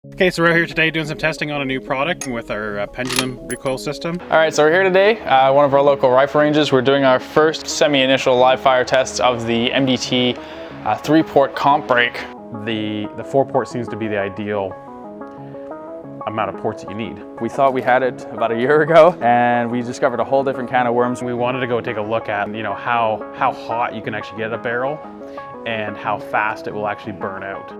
Okay, so we're here today doing some testing on a new product with our pendulum recoil system. All right, so we're here today, one of our local rifle ranges. We're doing our first semi-initial live fire tests of the MDT 3-port Comp Brake. The 4-port seems to be the ideal amount of ports that you need. We thought we had it about a year ago, and we discovered a whole different can of worms. We wanted to go take a look at, how hot you can actually get a barrel and how fast it will actually burn out.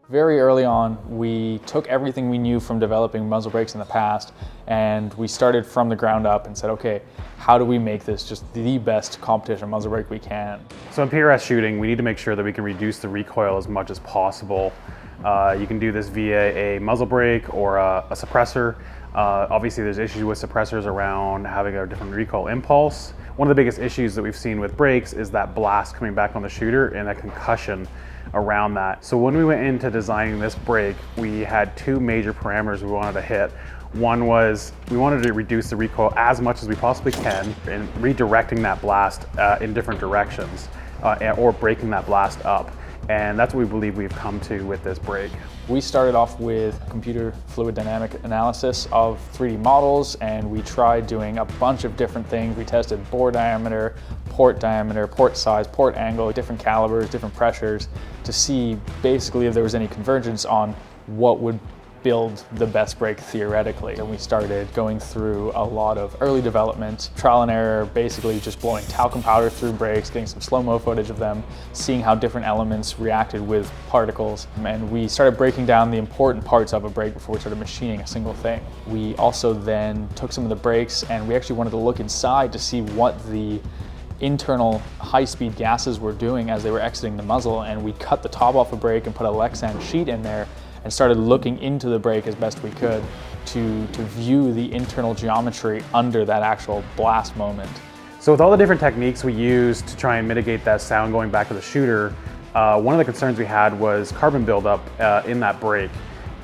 Very early on, we took everything we knew from developing muzzle brakes in the past, and we started from the ground up and said, okay, how do we make this just the best competition muzzle brake we can? So in PRS shooting, we need to make sure that we can reduce the recoil as much as possible. You can do this via a muzzle brake or a suppressor. Obviously there's issues with suppressors around having a different recoil impulse. One of the biggest issues that we've seen with brakes is that blast coming back on the shooter and that concussion around that. So when we went into designing this brake, we had two major parameters we wanted to hit. One was we wanted to reduce the recoil as much as we possibly can in redirecting that blast in different directions or breaking that blast up. And that's what we believe we've come to with this brake. We started off with computer fluid dynamic analysis of 3D models, and we tried doing a bunch of different things. We tested bore diameter, port size, port angle, different calibers, different pressures to see basically if there was any convergence on what would build the best brake theoretically. And we started going through a lot of early development, trial and error, basically just blowing talcum powder through brakes, getting some slow-mo footage of them, seeing how different elements reacted with particles. And we started breaking down the important parts of a brake before we started machining a single thing. We also then took some of the brakes and we actually wanted to look inside to see what the internal high-speed gases were doing as they were exiting the muzzle, and we cut the top off a brake and put a Lexan sheet in there and started looking into the brake as best we could to view the internal geometry under that actual blast moment. So with all the different techniques we used to try and mitigate that sound going back to the shooter, one of the concerns we had was carbon buildup in that brake.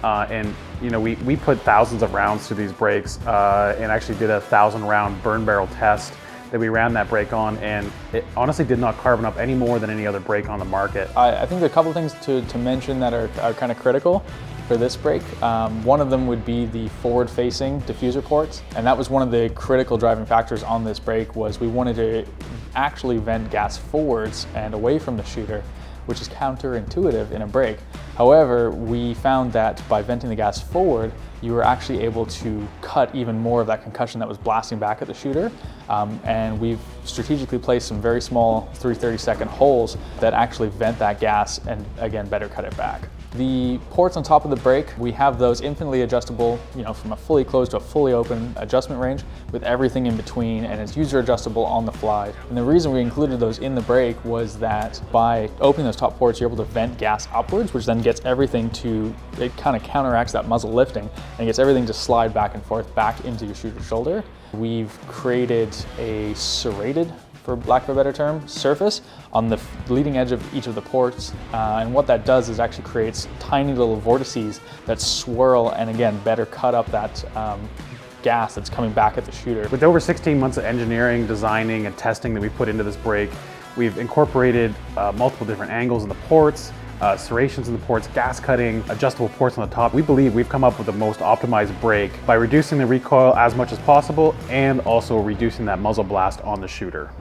We put thousands of rounds through these brakes and actually did a 1,000-round burn barrel test that we ran that brake on, and it honestly did not carbon up any more than any other brake on the market. I think there are a couple of things to mention that are kind of critical for this brake. One of them would be the forward-facing diffuser ports, and that was one of the critical driving factors on this brake. Was we wanted to actually vent gas forwards and away from the shooter, which is counterintuitive in a brake. However, we found that by venting the gas forward, you were actually able to cut even more of that concussion that was blasting back at the shooter. And we've strategically placed some very small 3/32 holes that actually vent that gas and, again, better cut it back. The ports on top of the brake, we have those infinitely adjustable, from a fully closed to a fully open adjustment range with everything in between, and it's user adjustable on the fly. And the reason we included those in the brake was that by opening those top ports, you're able to vent gas upwards, which then gets everything it kind of counteracts that muzzle lifting and gets everything to slide back and forth back into your shooter's shoulder. We've created a serrated, for lack of a better term, surface on the leading edge of each of the ports. And what that does is actually creates tiny little vortices that swirl and, again, better cut up that gas that's coming back at the shooter. With over 16 months of engineering, designing, and testing that we put into this brake, we've incorporated multiple different angles in the ports, serrations in the ports, gas cutting, adjustable ports on the top. We believe we've come up with the most optimized brake by reducing the recoil as much as possible and also reducing that muzzle blast on the shooter.